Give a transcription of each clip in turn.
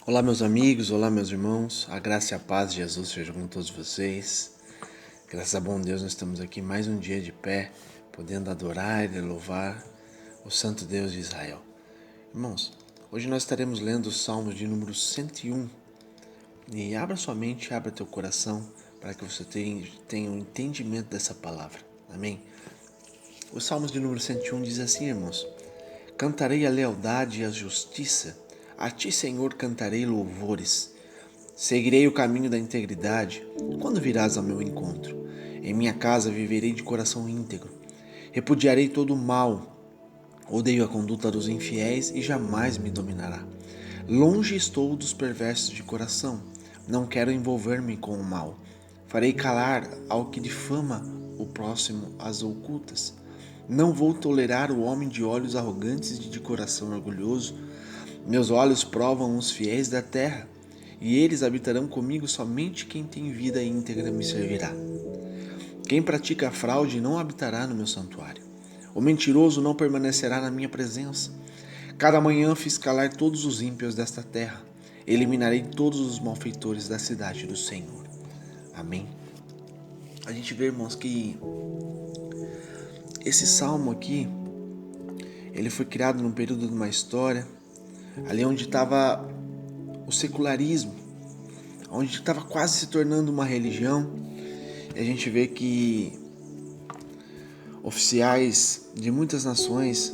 Olá meus amigos, olá meus irmãos, a graça e a paz de Jesus seja com todos vocês. Graças a bom Deus nós estamos aqui mais um dia de pé, podendo adorar e louvar o Santo Deus de Israel. Irmãos, hoje nós estaremos lendo o Salmo de número 101 e abra sua mente, abra teu coração para que você tenha um entendimento dessa palavra, amém? O Salmo de número 101 diz assim, irmãos: Cantarei a lealdade e a justiça, a ti, Senhor, cantarei louvores. Seguirei o caminho da integridade, quando virás ao meu encontro. Em minha casa viverei de coração íntegro. Repudiarei todo o mal. Odeio a conduta dos infiéis e jamais me dominará. Longe estou dos perversos de coração. Não quero envolver-me com o mal. Farei calar ao que difama o próximo às ocultas. Não vou tolerar o homem de olhos arrogantes e de coração orgulhoso. Meus olhos provam os fiéis da terra, e eles habitarão comigo. Somente quem tem vida íntegra me servirá. Quem pratica fraude não habitará no meu santuário. O mentiroso não permanecerá na minha presença. Cada manhã fiz calar todos os ímpios desta terra. Eliminarei todos os malfeitores da cidade do Senhor. Amém. A gente vê, irmãos, que esse salmo aqui, ele foi criado num período de uma história, ali onde estava o secularismo, onde estava quase se tornando uma religião. E a gente vê que oficiais de muitas nações,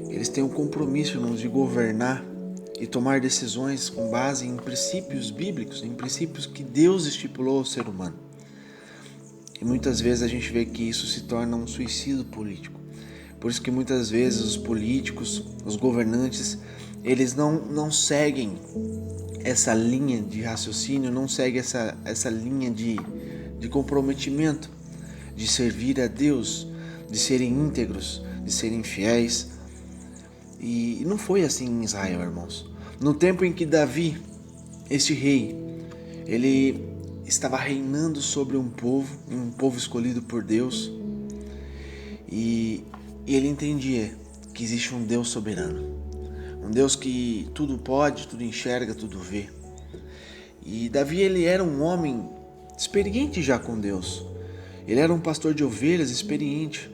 eles têm um compromisso, irmãos, de governar e tomar decisões com base em princípios bíblicos, em princípios que Deus estipulou ao ser humano. E muitas vezes a gente vê que isso se torna um suicídio político. Por isso que muitas vezes os políticos, os governantes, eles não seguem essa linha de raciocínio, não seguem essa linha de comprometimento, de servir a Deus, de serem íntegros, de serem fiéis. E não foi assim em Israel, irmãos. No tempo em que Davi, este rei, ele estava reinando sobre um povo escolhido por Deus, e ele entendia que existe um Deus soberano, um Deus que tudo pode, tudo enxerga, tudo vê. E Davi, ele era um homem experiente já com Deus. Ele era um pastor de ovelhas experiente.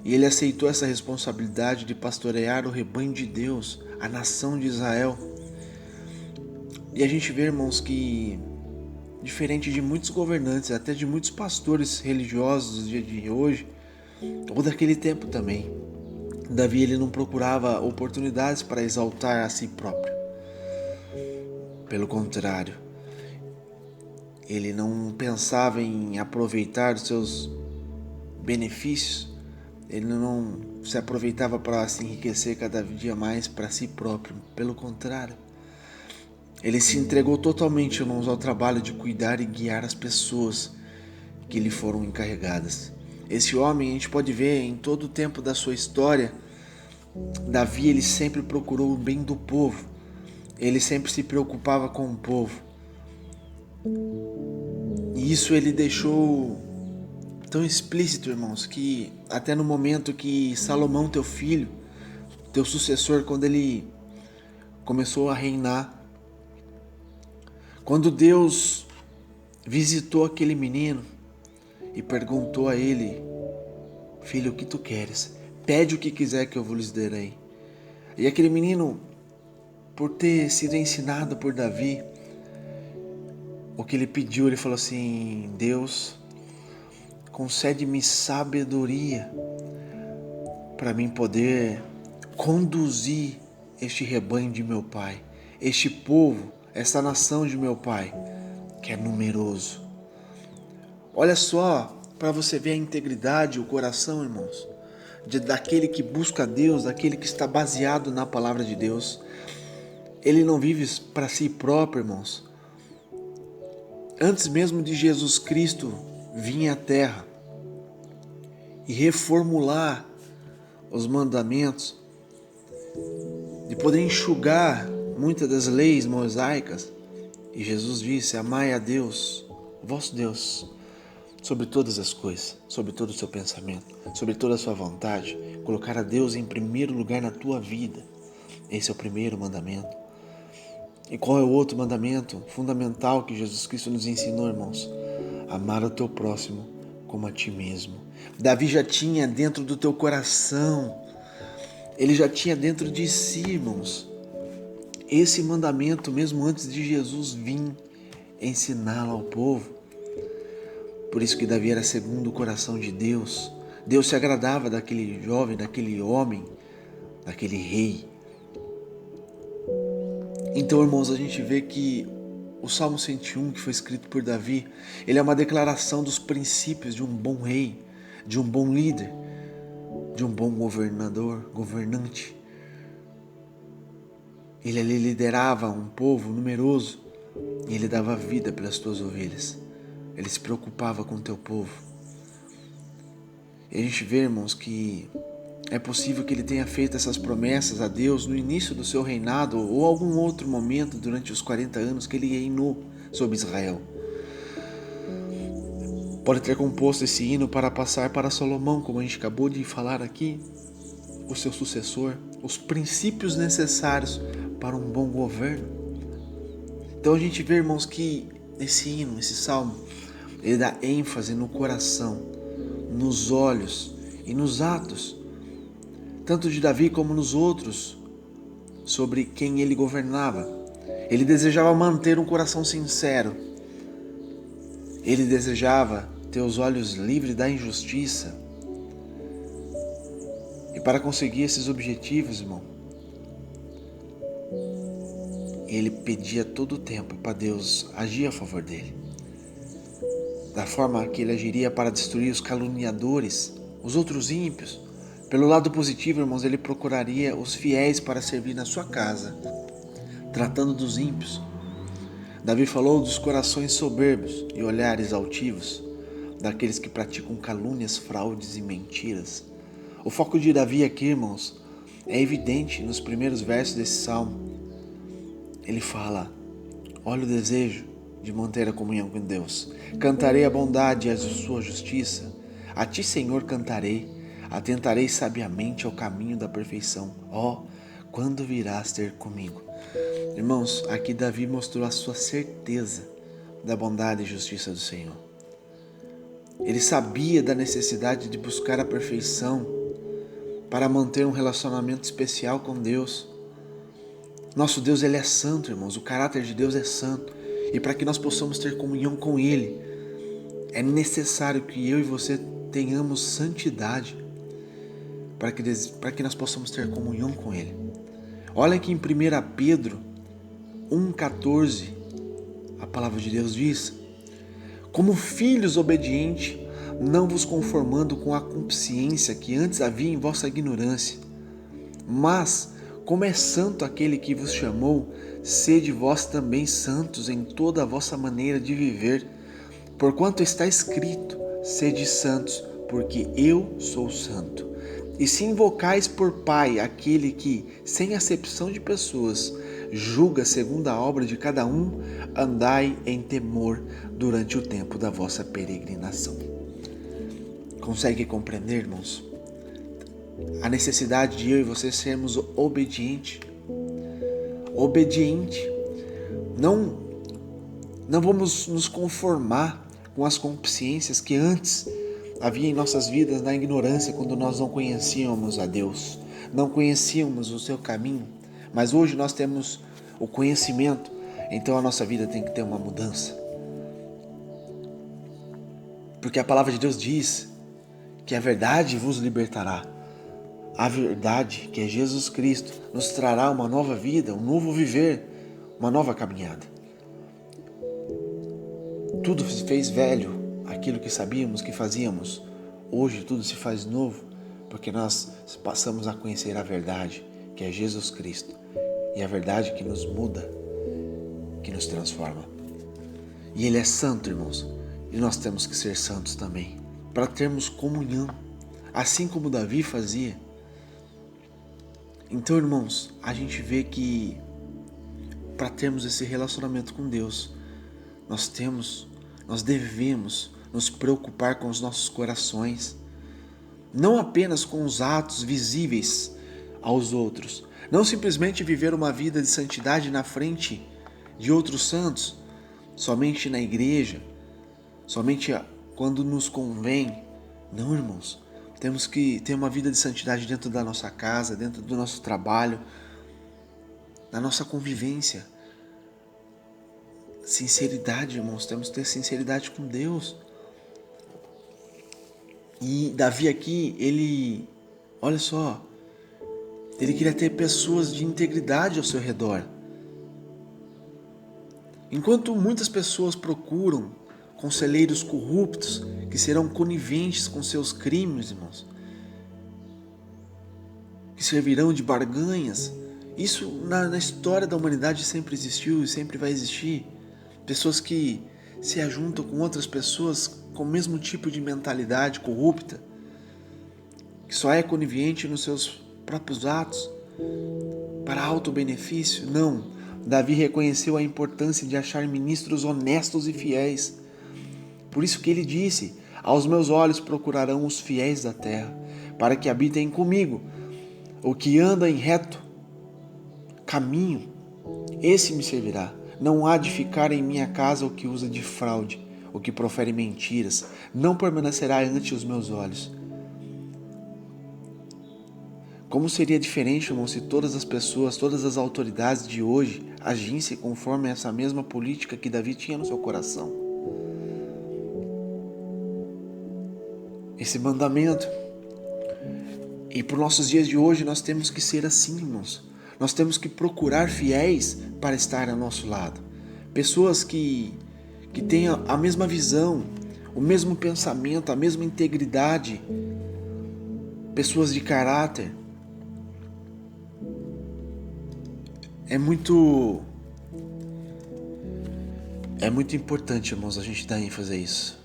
E ele aceitou essa responsabilidade de pastorear o rebanho de Deus, a nação de Israel. E a gente vê, irmãos, que diferente de muitos governantes, até de muitos pastores religiosos do dia de hoje, ou daquele tempo também, Davi, ele não procurava oportunidades para exaltar a si próprio. Pelo contrário, ele não pensava em aproveitar os seus benefícios. Ele não se aproveitava para se enriquecer cada dia mais para si próprio. Pelo contrário, ele se entregou totalmente, irmãos, ao trabalho de cuidar e guiar as pessoas que lhe foram encarregadas. Esse homem, a gente pode ver em todo o tempo da sua história, Davi, ele sempre procurou o bem do povo. Ele sempre se preocupava com o povo. E isso ele deixou tão explícito, irmãos, que até no momento que Salomão, teu filho, teu sucessor, quando ele começou a reinar, quando Deus visitou aquele menino e perguntou a ele: filho, o que tu queres? Pede o que quiser que eu vos darei. E aquele menino, por ter sido ensinado por Davi, o que ele pediu, ele falou assim: Deus, concede-me sabedoria para mim poder conduzir este rebanho de meu pai, este povo, essa nação de meu pai, que é numeroso. Olha só, para você ver a integridade, o coração, irmãos, daquele que busca Deus, daquele que está baseado na palavra de Deus. Ele não vive para si próprio, irmãos. Antes mesmo de Jesus Cristo vir à terra e reformular os mandamentos, de poder enxugar muitas das leis mosaicas, e Jesus disse: amai a Deus, vosso Deus, sobre todas as coisas, sobre todo o seu pensamento, sobre toda a sua vontade, colocar a Deus em primeiro lugar na tua vida. Esse é o primeiro mandamento. E qual é o outro mandamento fundamental que Jesus Cristo nos ensinou, irmãos? Amar o teu próximo como a ti mesmo. Davi já tinha dentro do teu coração, ele já tinha dentro de si, irmãos, esse mandamento mesmo antes de Jesus vir ensiná-lo ao povo. Por isso que Davi era segundo o coração de Deus. Deus se agradava daquele jovem, daquele homem, daquele rei. Então, irmãos, a gente vê que o Salmo 101, que foi escrito por Davi, ele é uma declaração dos princípios de um bom rei, de um bom líder, de um bom governante. Ele ali liderava um povo numeroso e ele dava vida pelas tuas ovelhas. Ele se preocupava com o teu povo. E a gente vê, irmãos, que é possível que ele tenha feito essas promessas a Deus no início do seu reinado ou algum outro momento durante os 40 anos que ele reinou sobre Israel. Pode ter composto esse hino para passar para Salomão, como a gente acabou de falar aqui, o seu sucessor, os princípios necessários para um bom governo. Então a gente vê, irmãos, que esse hino, esse salmo, ele dá ênfase no coração, nos olhos e nos atos, tanto de Davi como nos outros, sobre quem ele governava. Ele desejava manter um coração sincero. Ele desejava ter os olhos livres da injustiça. E para conseguir esses objetivos, irmão, ele pedia todo o tempo para Deus agir a favor dele. Da forma que ele agiria para destruir os caluniadores, os outros ímpios. Pelo lado positivo, irmãos, ele procuraria os fiéis para servir na sua casa, tratando dos ímpios. Davi falou dos corações soberbos e olhares altivos, daqueles que praticam calúnias, fraudes e mentiras. O foco de Davi aqui, irmãos, é evidente nos primeiros versos desse salmo. Ele fala: olha o desejo de manter a comunhão com Deus. Cantarei a bondade e a sua justiça. A ti, Senhor, cantarei. Atentarei sabiamente ao caminho da perfeição. Ó, quando virás ter comigo? Irmãos, aqui Davi mostrou a sua certeza da bondade e justiça do Senhor. Ele sabia da necessidade de buscar a perfeição para manter um relacionamento especial com Deus. Nosso Deus, ele é santo, irmãos. O caráter de Deus é santo. E para que nós possamos ter comunhão com Ele, é necessário que eu e você tenhamos santidade para que nós possamos ter comunhão com Ele. Olha aqui em 1 Pedro 1,14, a palavra de Deus diz: como filhos obedientes, não vos conformando com a consciência que antes havia em vossa ignorância, mas, como é santo aquele que vos chamou, sede vós também santos em toda a vossa maneira de viver, porquanto está escrito: sede santos, porque eu sou santo. E se invocais por Pai aquele que, sem acepção de pessoas, julga segundo a obra de cada um, andai em temor durante o tempo da vossa peregrinação. Consegue compreender, irmãos, a necessidade de eu e você sermos obedientes? Não vamos nos conformar com as consciências que antes havia em nossas vidas na ignorância, quando nós não conhecíamos a Deus, não conhecíamos o seu caminho, mas hoje nós temos o conhecimento, então a nossa vida tem que ter uma mudança. Porque a palavra de Deus diz que a verdade vos libertará. A verdade, que é Jesus Cristo, nos trará uma nova vida, um novo viver, uma nova caminhada. Tudo se fez velho, aquilo que sabíamos que fazíamos. Hoje tudo se faz novo, porque nós passamos a conhecer a verdade, que é Jesus Cristo. E a verdade que nos muda, que nos transforma. E Ele é santo, irmãos. E nós temos que ser santos também, para termos comunhão, assim como Davi fazia. Então, irmãos, a gente vê que para termos esse relacionamento com Deus, nós devemos nos preocupar com os nossos corações, não apenas com os atos visíveis aos outros, não simplesmente viver uma vida de santidade na frente de outros santos somente na igreja, somente quando nos convém. Não, irmãos. Temos que ter uma vida de santidade dentro da nossa casa, dentro do nosso trabalho, na nossa convivência. Sinceridade, irmãos. Temos que ter sinceridade com Deus. E Davi aqui, olha só, ele queria ter pessoas de integridade ao seu redor. Enquanto muitas pessoas procuram conselheiros corruptos que serão coniventes com seus crimes, irmãos, que servirão de barganhas, isso na história da humanidade sempre existiu e sempre vai existir. Pessoas que se ajuntam com outras pessoas com o mesmo tipo de mentalidade corrupta, que só é conivente nos seus próprios atos, para alto benefício. Não, Davi reconheceu a importância de achar ministros honestos e fiéis. Por isso que ele disse: aos meus olhos procurarão os fiéis da terra, para que habitem comigo. O que anda em reto caminho, esse me servirá. Não há de ficar em minha casa o que usa de fraude, o que profere mentiras, não permanecerá ante os meus olhos. Como seria diferente, irmão, se todas as pessoas, todas as autoridades de hoje agissem conforme essa mesma política que Davi tinha no seu coração? Esse mandamento. E para os nossos dias de hoje nós temos que ser assim, irmãos. Nós temos que procurar fiéis para estar ao nosso lado. Pessoas que tenham a mesma visão, o mesmo pensamento, a mesma integridade. Pessoas de caráter. É muito importante, irmãos, a gente dar ênfase a isso.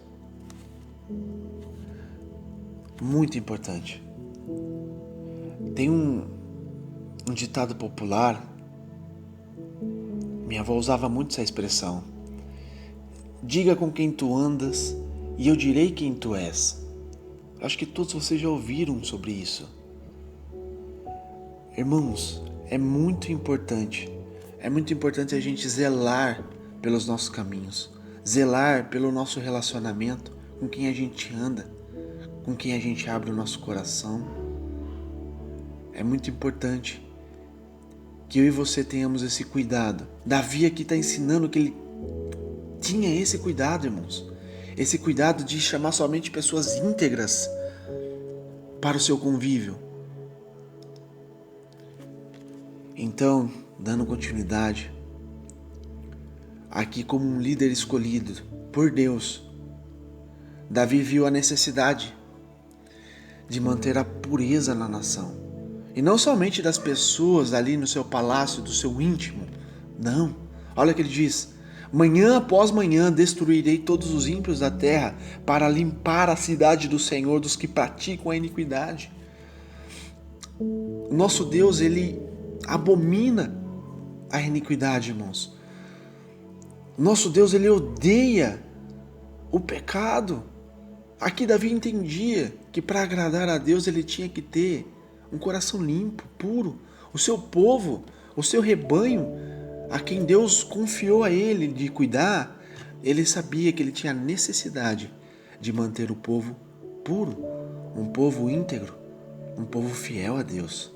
Muito importante. Tem um ditado popular, minha avó usava muito essa expressão: diga com quem tu andas e eu direi quem tu és. Acho que todos vocês já ouviram sobre isso. Irmãos, é muito importante a gente zelar pelos nossos caminhos, zelar pelo nosso relacionamento, com quem a gente anda, com quem a gente abre o nosso coração. É muito importante que eu e você tenhamos esse cuidado. Davi aqui está ensinando que ele tinha esse cuidado, irmãos. Esse cuidado de chamar somente pessoas íntegras para o seu convívio. Então, dando continuidade, aqui como um líder escolhido por Deus, Davi viu a necessidade de manter a pureza na nação. E não somente das pessoas ali no seu palácio, do seu íntimo. Não. Olha o que ele diz: manhã após manhã destruirei todos os ímpios da terra para limpar a cidade do Senhor dos que praticam a iniquidade. O nosso Deus, ele abomina a iniquidade, irmãos. Nosso Deus, ele odeia o pecado. Aqui Davi entendia que para agradar a Deus ele tinha que ter um coração limpo, puro. O seu povo, o seu rebanho, a quem Deus confiou a ele de cuidar, ele sabia que ele tinha necessidade de manter o povo puro, um povo íntegro, um povo fiel a Deus.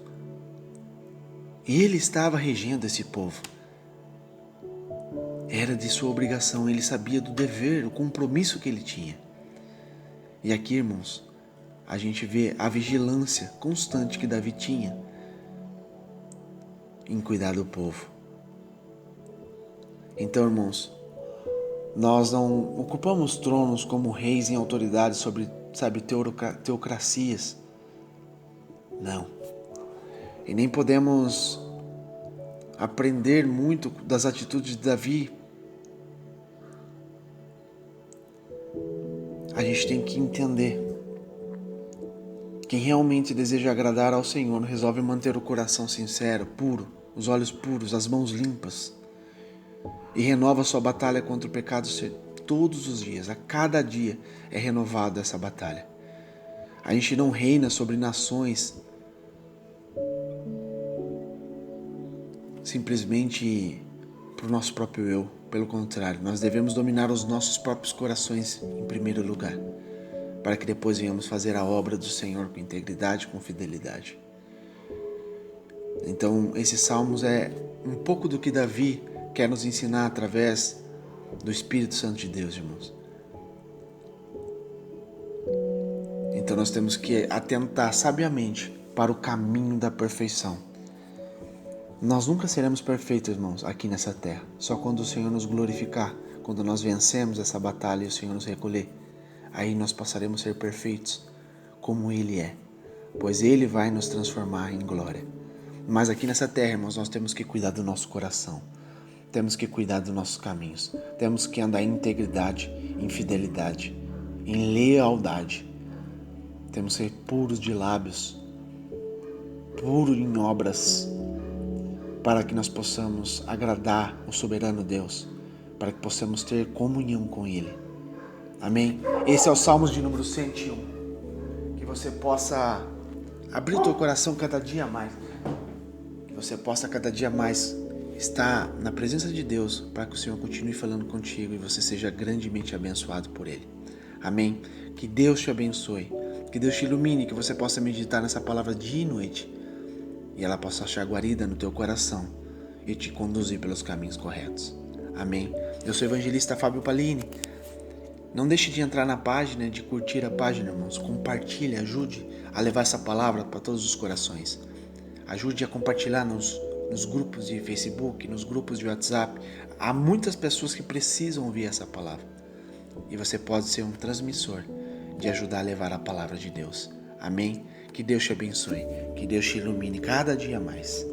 Ele estava regendo esse povo. Era de sua obrigação, ele sabia do dever, o compromisso que ele tinha. E aqui, irmãos, a gente vê a vigilância constante que Davi tinha em cuidar do povo. Então, irmãos, nós não ocupamos tronos como reis em autoridade sobre, teocracias. Não. E nem podemos aprender muito das atitudes de Davi. A gente tem que entender: quem realmente deseja agradar ao Senhor resolve manter o coração sincero, puro, os olhos puros, as mãos limpas, e renova sua batalha contra o pecado todos os dias. A cada dia é renovada essa batalha. A gente não reina sobre nações simplesmente para o nosso próprio eu. Pelo contrário, nós devemos dominar os nossos próprios corações em primeiro lugar, para que depois venhamos fazer a obra do Senhor com integridade, com fidelidade. Então, esses salmos é um pouco do que Davi quer nos ensinar através do Espírito Santo de Deus, irmãos. Então nós temos que atentar sabiamente para o caminho da perfeição. Nós nunca seremos perfeitos, irmãos, aqui nessa terra. Só quando o Senhor nos glorificar, quando nós vencemos essa batalha e o Senhor nos recolher, aí nós passaremos a ser perfeitos, como Ele é, pois Ele vai nos transformar em glória. Mas aqui nessa terra, irmãos, nós temos que cuidar do nosso coração, temos que cuidar dos nossos caminhos, temos que andar em integridade, em fidelidade, em lealdade. Temos que ser puros de lábios, puros em obras, para que nós possamos agradar o soberano Deus, para que possamos ter comunhão com Ele. Amém? Esse é o Salmos de número 101. Que você possa abrir o teu coração cada dia mais. Que você possa cada dia mais estar na presença de Deus, para que o Senhor continue falando contigo e você seja grandemente abençoado por Ele. Amém? Que Deus te abençoe. Que Deus te ilumine, que você possa meditar nessa palavra dia e noite e ela possa achar guarida no teu coração e te conduzir pelos caminhos corretos. Amém? Eu sou o evangelista Fábio Palini. Não deixe de entrar na página, de curtir a página, irmãos. Compartilhe, ajude a levar essa palavra para todos os corações. Ajude a compartilhar nos grupos de Facebook, nos grupos de WhatsApp. Há muitas pessoas que precisam ouvir essa palavra. E você pode ser um transmissor de ajudar a levar a palavra de Deus. Amém? Que Deus te abençoe, que Deus te ilumine cada dia mais.